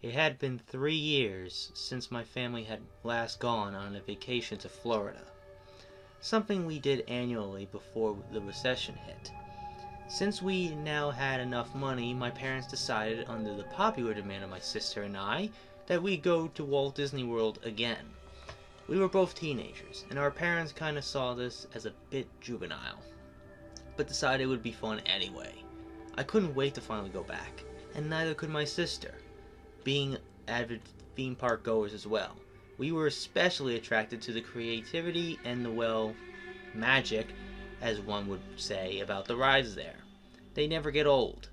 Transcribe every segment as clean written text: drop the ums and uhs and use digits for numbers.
It had been 3 years since my family had last gone on a vacation to Florida, something we did annually before the recession hit. Since we now had enough money, my parents decided, under the popular demand of my sister and I, that we'd go to Walt Disney World again. We were both teenagers, and our parents kind of saw this as a bit juvenile, but decided it would be fun anyway. I couldn't wait to finally go back, and neither could my sister, being avid theme park goers as well. We were especially attracted to the creativity and the, well, magic, as one would say, about the rides there. They never get old,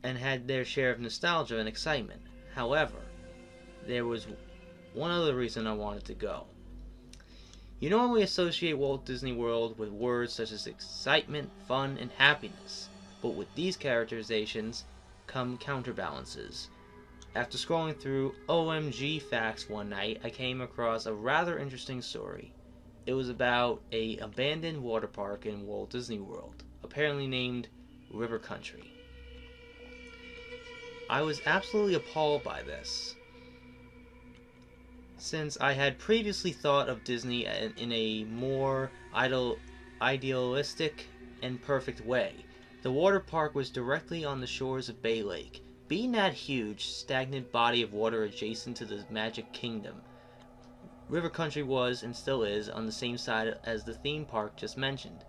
and had their share of nostalgia and excitement. However, there was one other reason I wanted to go. You normally associate Walt Disney World with words such as excitement, fun, and happiness, but with these characterizations come counterbalances. After scrolling through OMG facts one night, I came across a rather interesting story. It was about an abandoned water park in Walt Disney World, apparently named River Country. I was absolutely appalled by this, since I had previously thought of Disney in a more idealistic and perfect way. The water park was directly on the shores of Bay Lake, being that huge, stagnant body of water adjacent to the Magic Kingdom. River Country was, and still is, on the same side as the theme park just mentioned,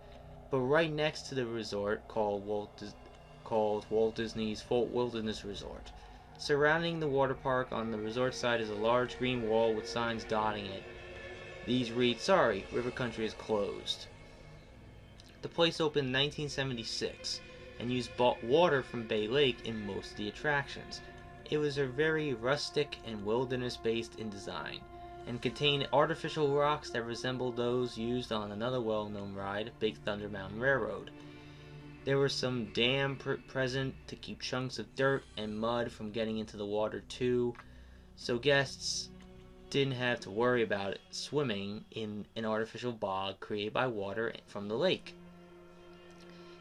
but right next to the resort called Walt Disney's Fort Wilderness Resort. Surrounding the water park on the resort side is a large green wall with signs dotting it. These read, "Sorry, River Country is closed." The place opened in 1976 and used water from Bay Lake in most of the attractions. It was a very rustic and wilderness-based in design, and contained artificial rocks that resembled those used on another well-known ride, Big Thunder Mountain Railroad. There was some dam present to keep chunks of dirt and mud from getting into the water too, so guests didn't have to worry about it swimming in an artificial bog created by water from the lake.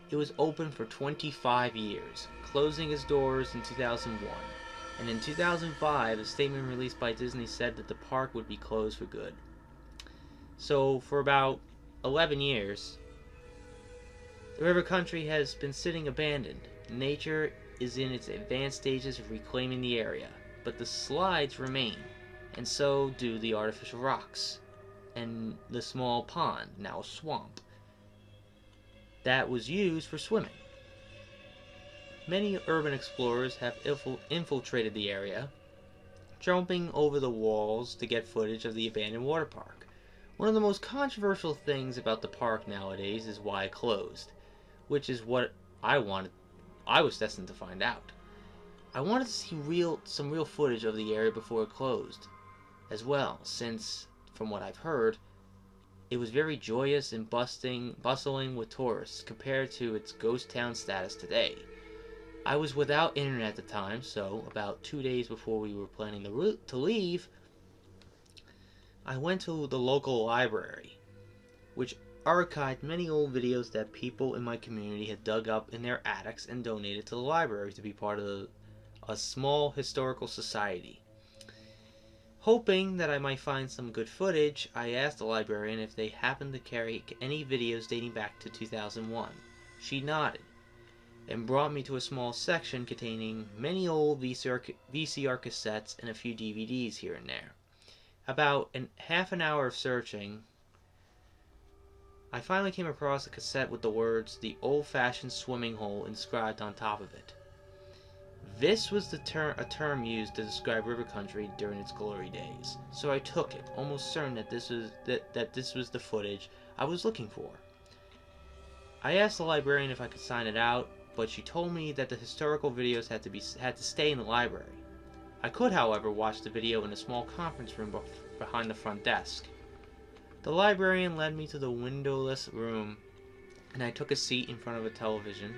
It was open for 25 years, closing its doors in 2001, and in 2005 a statement released by Disney said that the park would be closed for good. So for about 11 years, the River Country has been sitting abandoned. Nature is in its advanced stages of reclaiming the area, but the slides remain, and so do the artificial rocks, and the small pond, now swamp, that was used for swimming. Many urban explorers have infiltrated the area, jumping over the walls to get footage of the abandoned water park. One of the most controversial things about the park nowadays is why it closed, which is what I was destined to find out. I wanted to see some real footage of the area before it closed, as well, since, from what I've heard, it was very joyous and bustling with tourists compared to its ghost town status today. I was without internet at the time, so about 2 days before we were planning to leave, I went to the local library, which archived many old videos that people in my community had dug up in their attics and donated to the library to be part of a small historical society. Hoping that I might find some good footage, I asked the librarian if they happened to carry any videos dating back to 2001. She nodded, and brought me to a small section containing many old VCR cassettes and a few DVDs here and there. About half an hour of searching, I finally came across a cassette with the words "The Old-Fashioned Swimming Hole" inscribed on top of it. This was a term used to describe River Country during its glory days, so I took it, almost certain that this was the footage I was looking for. I asked the librarian if I could sign it out, but she told me that the historical videos had to stay in the library. I could, however, watch the video in a small conference room behind the front desk. The librarian led me to the windowless room, and I took a seat in front of a television.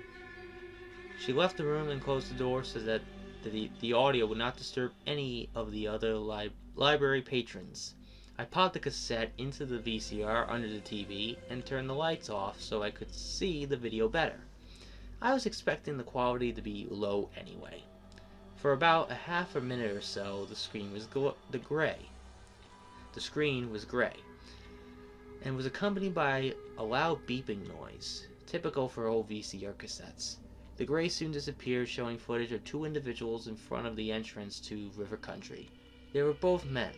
She left the room and closed the door so that the audio would not disturb any of the other library patrons. I popped the cassette into the VCR under the TV and turned the lights off so I could see the video better. I was expecting the quality to be low anyway. For about a half a minute or so, the screen was gray. The screen was gray, and was accompanied by a loud beeping noise, typical for old VCR cassettes. The gray soon disappeared, showing footage of two individuals in front of the entrance to River Country. They were both men,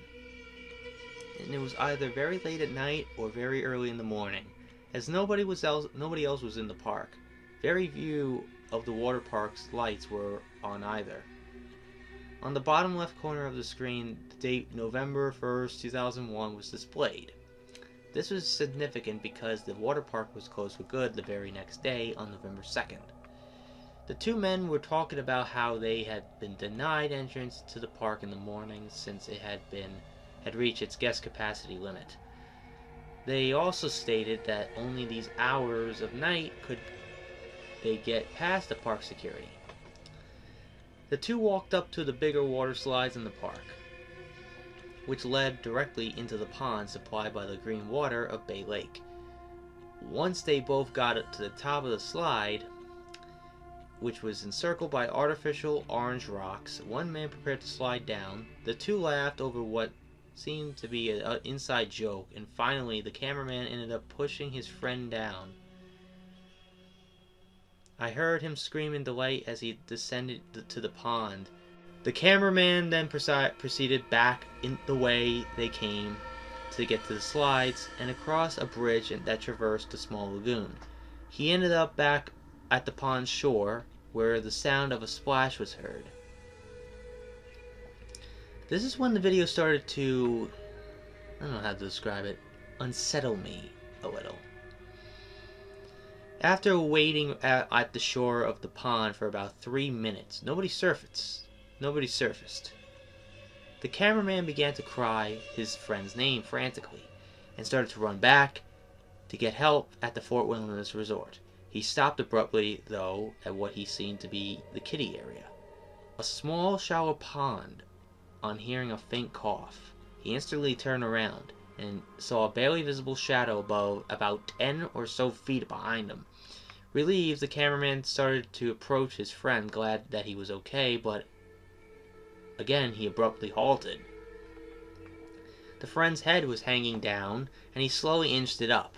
and it was either very late at night or very early in the morning, as nobody else was in the park. Very few of the water park's lights were on either. On the bottom left corner of the screen, the date November 1st, 2001 was displayed. This was significant because the water park was closed for good the very next day on November 2nd. The two men were talking about how they had been denied entrance to the park in the morning since it had reached its guest capacity limit. They also stated that only these hours of night could they get past the park security. The two walked up to the bigger water slides in the park, which led directly into the pond supplied by the green water of Bay Lake. Once they both got up to the top of the slide, which was encircled by artificial orange rocks, one man prepared to slide down. The two laughed over what seemed to be an inside joke, and finally the cameraman ended up pushing his friend down. I heard him scream in delight as he descended to the pond. The cameraman then proceeded back in the way they came to get to the slides and across a bridge that traversed the small lagoon. He ended up back at the pond's shore, where the sound of a splash was heard. This is when the video started to, I don't know how to describe it, unsettle me a little. After waiting at the shore of the pond for about 3 minutes, nobody surfaced. The cameraman began to cry his friend's name frantically, and started to run back to get help at the Fort Wilderness Resort. He stopped abruptly, though, at what he seemed to be the kiddie area. A small, shallow pond. On hearing a faint cough, he instantly turned around and saw a barely visible shadow above about 10 or so feet behind him. Relieved, the cameraman started to approach his friend, glad that he was okay, but again he abruptly halted. The friend's head was hanging down, and he slowly inched it up.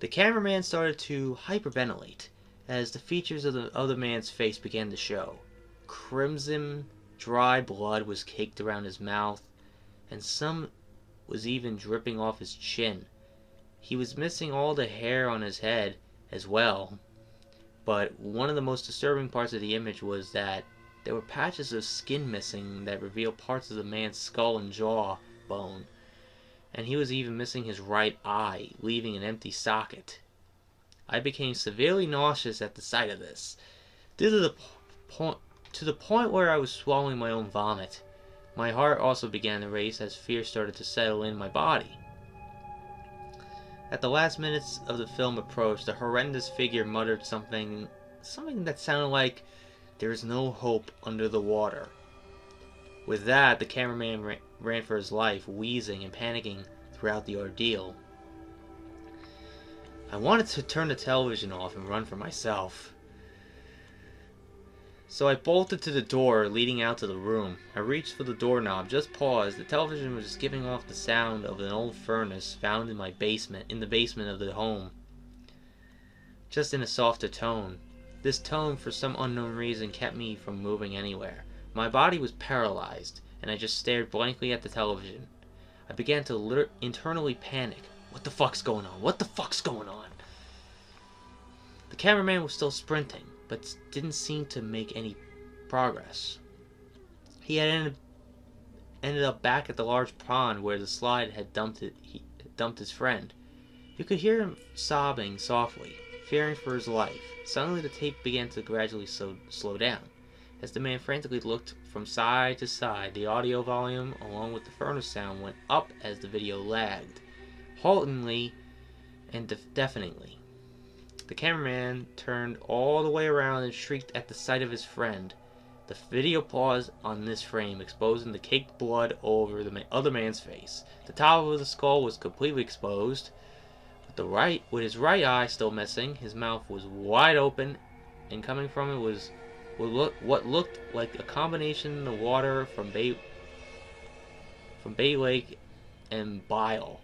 The cameraman started to hyperventilate as the features of the other man's face began to show. Crimson, dry blood was caked around his mouth, and some was even dripping off his chin. He was missing all the hair on his head as well, but one of the most disturbing parts of the image was that there were patches of skin missing that revealed parts of the man's skull and jaw bone, and he was even missing his right eye, leaving an empty socket. I became severely nauseous at the sight of this, to the point where I was swallowing my own vomit. My heart also began to race as fear started to settle in my body. At the last minutes of the film approached, the horrendous figure muttered something that sounded like, "There is no hope under the water." With that, the cameraman ran for his life, wheezing and panicking throughout the ordeal. I wanted to turn the television off and run for myself. So I bolted to the door leading out to the room. I reached for the doorknob, just paused. The television was just giving off the sound of an old furnace found in the basement of the home, just in a softer tone. This tone, for some unknown reason, kept me from moving anywhere. My body was paralyzed, and I just stared blankly at the television. I began to internally panic. What the fuck's going on? What the fuck's going on? The cameraman was still sprinting, but didn't seem to make any progress. He had ended up back at the large pond where the slide had dumped his friend. You could hear him sobbing softly, fearing for his life. Suddenly the tape began to gradually slow down. As the man frantically looked from side to side, the audio volume, along with the furnace sound, went up as the video lagged, haltingly and deafeningly. The cameraman turned all the way around and shrieked at the sight of his friend. The video paused on this frame, exposing the caked blood over the other man's face. The top of the skull was completely exposed. With his right eye still missing, his mouth was wide open, and coming from it was what looked like a combination of water from Bay Lake and bile.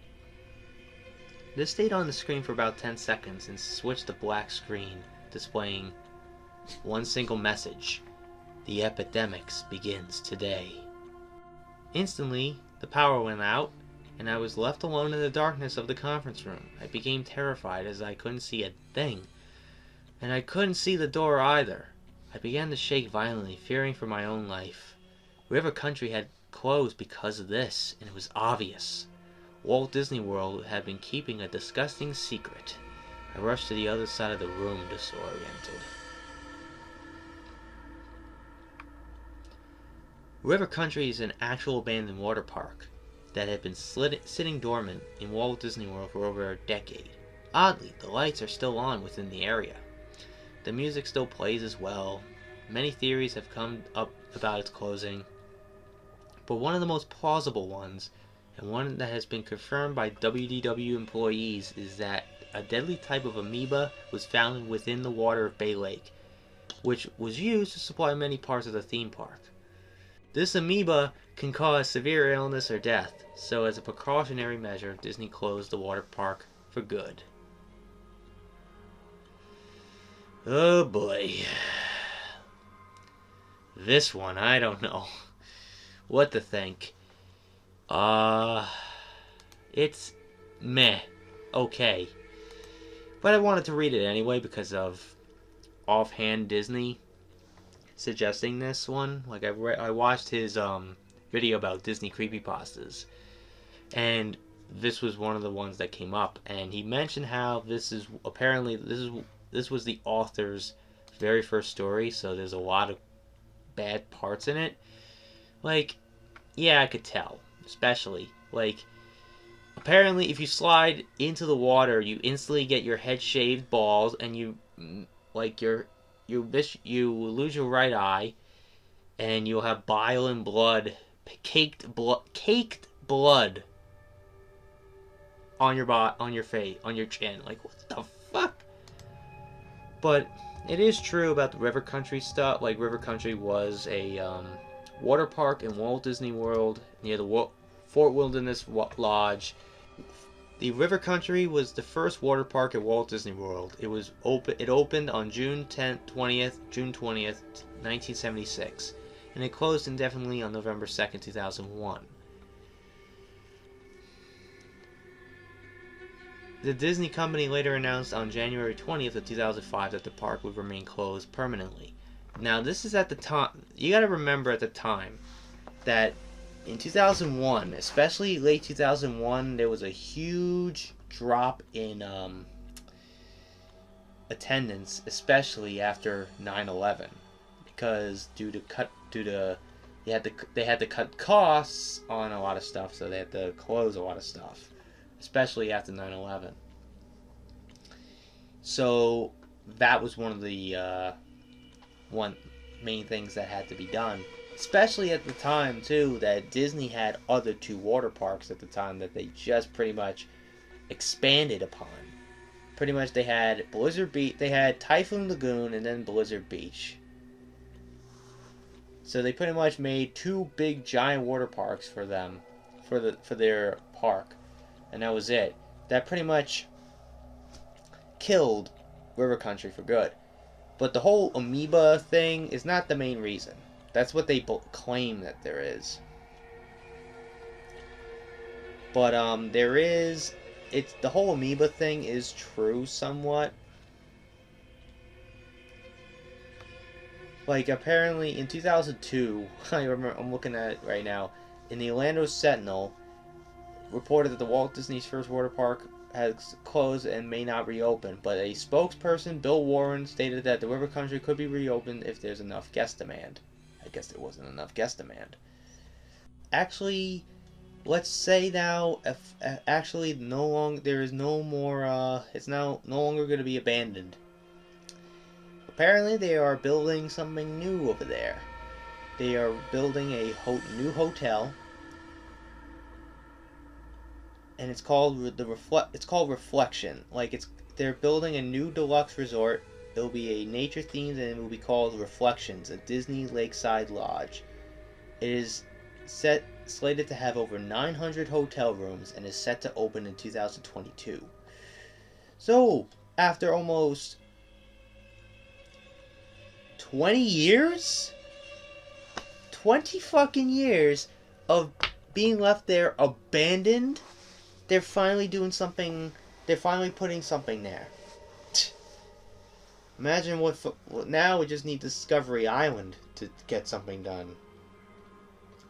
This stayed on the screen for about 10 seconds and switched to black screen, displaying one single message: the epidemics begins today. Instantly, the power went out, and I was left alone in the darkness of the conference room. I became terrified as I couldn't see a thing, and I couldn't see the door either. I began to shake violently, fearing for my own life. River Country had closed because of this, and it was obvious. Walt Disney World had been keeping a disgusting secret. I rushed to the other side of the room, disoriented. River Country is an actual abandoned water park that had been sitting dormant in Walt Disney World for over a decade. Oddly, the lights are still on within the area. The music still plays as well. Many theories have come up about its closing, but one of the most plausible ones, and one that has been confirmed by WDW employees, is that a deadly type of amoeba was found within the water of Bay Lake, which was used to supply many parts of the theme park. This amoeba can cause severe illness or death, so as a precautionary measure, Disney closed the water park for good. Oh boy. This one, I don't know what to think. It's meh. Okay. But I wanted to read it anyway because of Offhand Disney suggesting this one. Like, I watched his video about Disney Creepypastas, and this was one of the ones that came up, and he mentioned how this was the author's very first story, so there's a lot of bad parts in it. Like, yeah, I could tell. Especially, like, apparently if you slide into the water, you instantly get your head shaved bald, and you lose your right eye, and you'll have bile and blood, caked blood on your face, on your chin. Like, what the fuck? But it is true about the River Country stuff. Like, River Country was a water park in Walt Disney World near the Fort Wilderness Lodge. The River Country was the first water park at Walt Disney World. It opened on June 20th, 1976, and it closed indefinitely on November 2nd, 2001. The Disney company later announced on January 20th of 2005 that the park would remain closed permanently. Now, this is at the time, you gotta remember at the time that in 2001, especially late 2001, there was a huge drop in attendance, especially after 9/11, because they had to cut costs on a lot of stuff, so they had to close a lot of stuff, especially after 9/11. So that was one of the main things that had to be done. Especially at the time, too, that Disney had other two water parks at the time that they just pretty much expanded upon. Pretty much they had Blizzard Beach, they had Typhoon Lagoon, and then Blizzard Beach. So they pretty much made two big giant water parks for them, for their park, and that was it. That pretty much killed River Country for good. But the whole amoeba thing is not the main reason. That's what they claim that there is. But the whole amoeba thing is true somewhat. Like, apparently in 2002, I'm looking at it right now, in the Orlando Sentinel reported that the Walt Disney's first water park has closed and may not reopen, but a spokesperson, Bill Warren, stated that the River Country could be reopened if there's enough guest demand. I guess there wasn't enough guest demand. Actually, let's say now, if actually there is no more, it's now no longer going to be abandoned. Apparently, they are building something new over there. They are building a new hotel, and it's called Reflection. Like, they're building a new deluxe resort It'll be a nature themed, and it will be called Reflections, a Disney Lakeside Lodge. It is slated to have over 900 hotel rooms and is set to open in 2022. So, after almost 20 years? 20 fucking years of being left there abandoned, they're finally doing something. They're finally putting something there. Imagine what. Now we just need Discovery Island to get something done.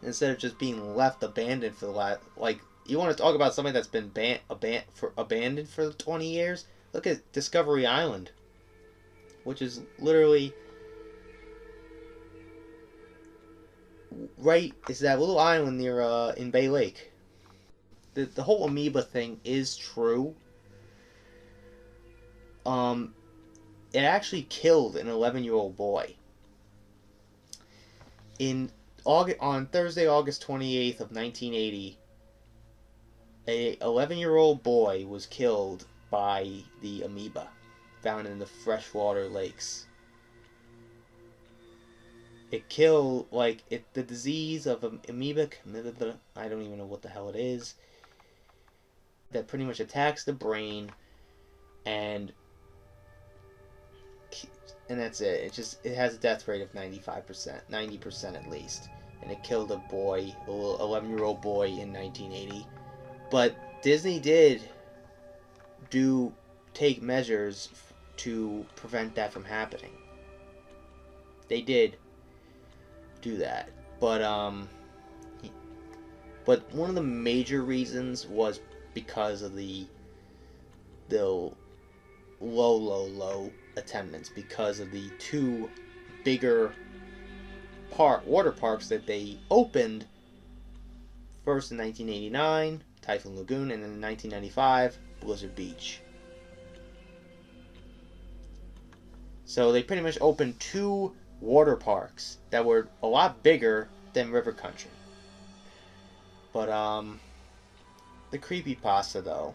Instead of just being left abandoned for the last. Like, you want to talk about something that's been abandoned for 20 years? Look at Discovery Island. Which is literally. Right, it's that little island near in Bay Lake. The whole amoeba thing is true. It actually killed an 11-year-old boy. On Thursday, August 28th of 1980, a 11-year-old boy was killed by the amoeba found in the freshwater lakes. It killed, the disease of amoeba, I don't even know what the hell it is, that pretty much attacks the brain, and that's it. It has a death rate of 95%, 90% at least. And it killed a boy, a little 11-year-old boy in 1980. But Disney did take measures to prevent that from happening. They did do that, but one of the major reasons was because of the low attendance, because of the two bigger water parks that they opened, first in 1989, Typhoon Lagoon, and then in 1995, Blizzard Beach. So they pretty much opened two water parks that were a lot bigger than River Country. But the Creepypasta, though,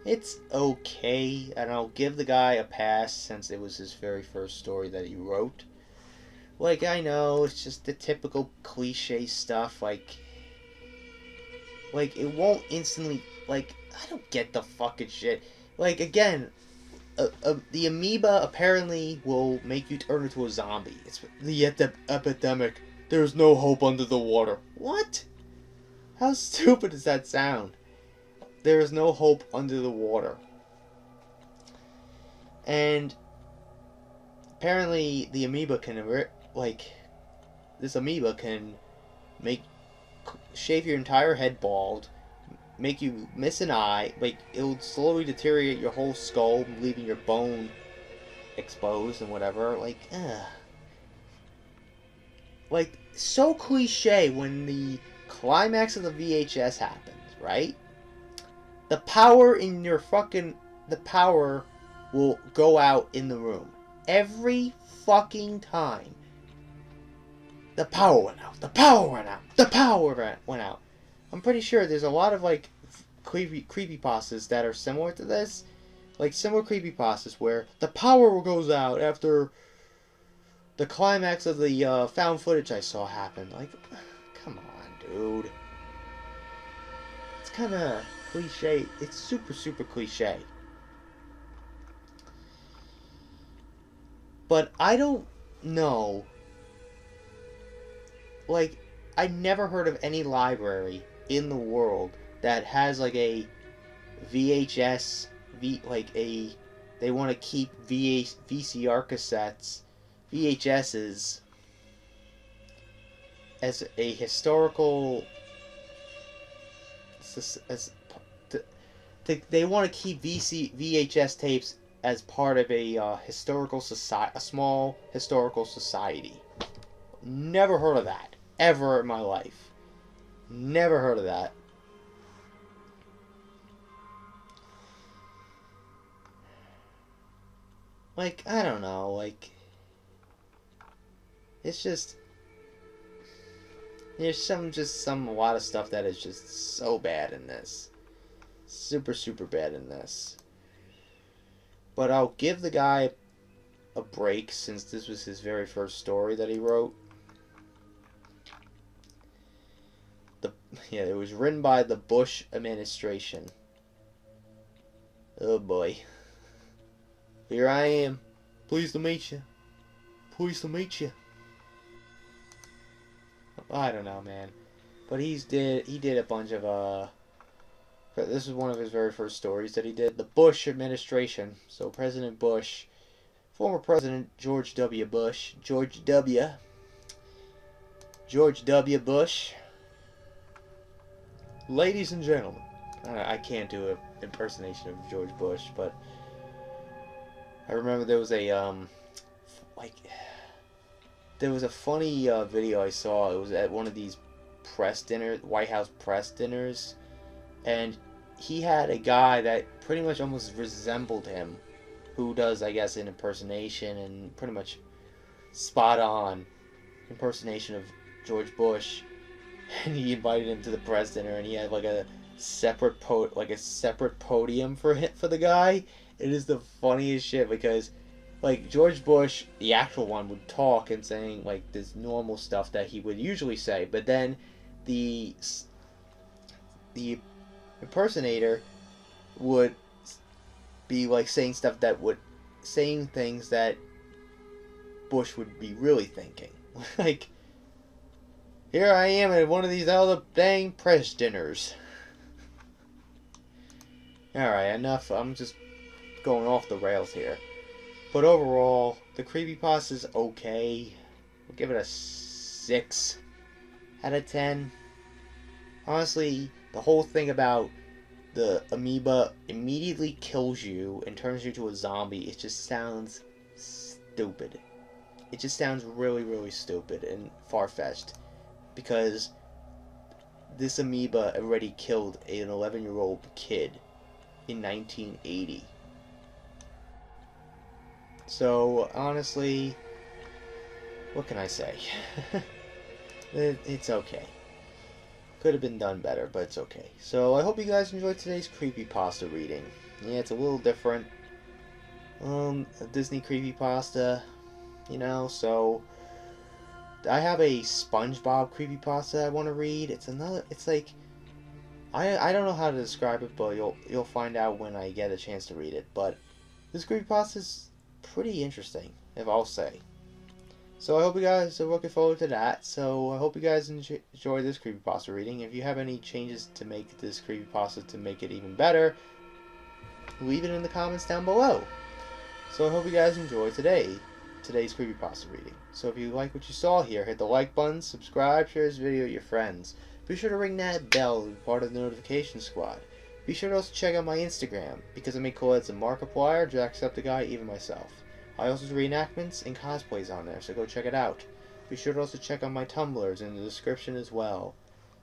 it's okay. I don't know, give the guy a pass since it was his very first story that he wrote. I know it's just the typical cliche stuff. It won't instantly. I don't get the fucking shit. Again. The amoeba apparently will make you turn into a zombie. It's the epidemic. There's no hope under the water. What? How stupid does that sound? There is no hope under the water. And apparently the amoeba can, this amoeba can shave your entire head bald, make you miss an eye, it'll slowly deteriorate your whole skull, leaving your bone exposed and whatever, so cliche when the climax of the VHS happens, right? The power will go out in the room. Every fucking time. The power went out, the power went out, the power went out. I'm pretty sure there's a lot of creepypastas that are similar to this. Similar creepypastas where the power goes out after the climax of the found footage I saw happen. Come on, dude. It's kind of cliche. It's super, super cliche. But I don't know. I never heard of any library in the world that has a VHS, they want to keep VCR cassettes, VHSs as a historical, they want to keep VHS tapes as part of a historical society, a small historical society. Never heard of that ever in my life. Never heard of that. I don't know, it's just, there's a lot of stuff that is just so bad in this. Super, super bad in this. But I'll give the guy a break since this was his very first story that he wrote. It was written by the Bush administration. Oh boy. Here I am. Pleased to meet you. Pleased to meet you. I don't know, man. But he did a bunch of this is one of his very first stories that he did. The Bush administration. So President Bush, former President George W. Bush, George W. Bush. Ladies and gentlemen, I can't do an impersonation of George Bush, but I remember there was a funny video I saw. It was at one of these White House press dinners, and he had a guy that pretty much almost resembled him, who does, I guess, an impersonation and pretty much spot on impersonation of George Bush. And he invited him to the press dinner, and he had like a separate podium for the guy. It is the funniest shit because, like, George Bush, the actual one, would talk and saying like this normal stuff that he would usually say, but then the impersonator would be like saying things that Bush would be really thinking. Like, here I am at one of these other dang press dinners. Alright, enough. I'm just going off the rails here. But overall, the Creepypasta is okay. We'll give it a 6 out of 10. Honestly, the whole thing about the amoeba immediately kills you and turns you into a zombie, it just sounds stupid. It just sounds really, really stupid and far-fetched. Because this amoeba already killed an 11-year-old kid in 1980. So, honestly, what can I say? It's okay. Could have been done better, but it's okay. So, I hope you guys enjoyed today's Creepypasta reading. Yeah, it's a little different. A Disney Creepypasta, so I have a SpongeBob Creepypasta I want to read. It's like, I don't know how to describe it, but you'll find out when I get a chance to read it. But this Creepypasta is pretty interesting, if I'll say. So I hope you guys are looking forward to that. So I hope you guys enjoy this Creepypasta reading. If you have any changes to make this Creepypasta to make it even better, leave it in the comments down below. So I hope you guys enjoy today's Creepypasta reading. So if you like what you saw here, hit the like button, subscribe, share this video with your friends. Be sure to ring that bell to be part of the notification squad. Be sure to also check out my Instagram, because I make collabs with Markiplier, Jacksepticeye, even myself. I also do reenactments and cosplays on there, so go check it out. Be sure to also check out my Tumblrs in the description as well.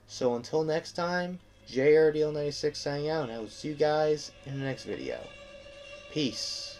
So until next time, JRDL96 signing out, and I will see you guys in the next video. Peace.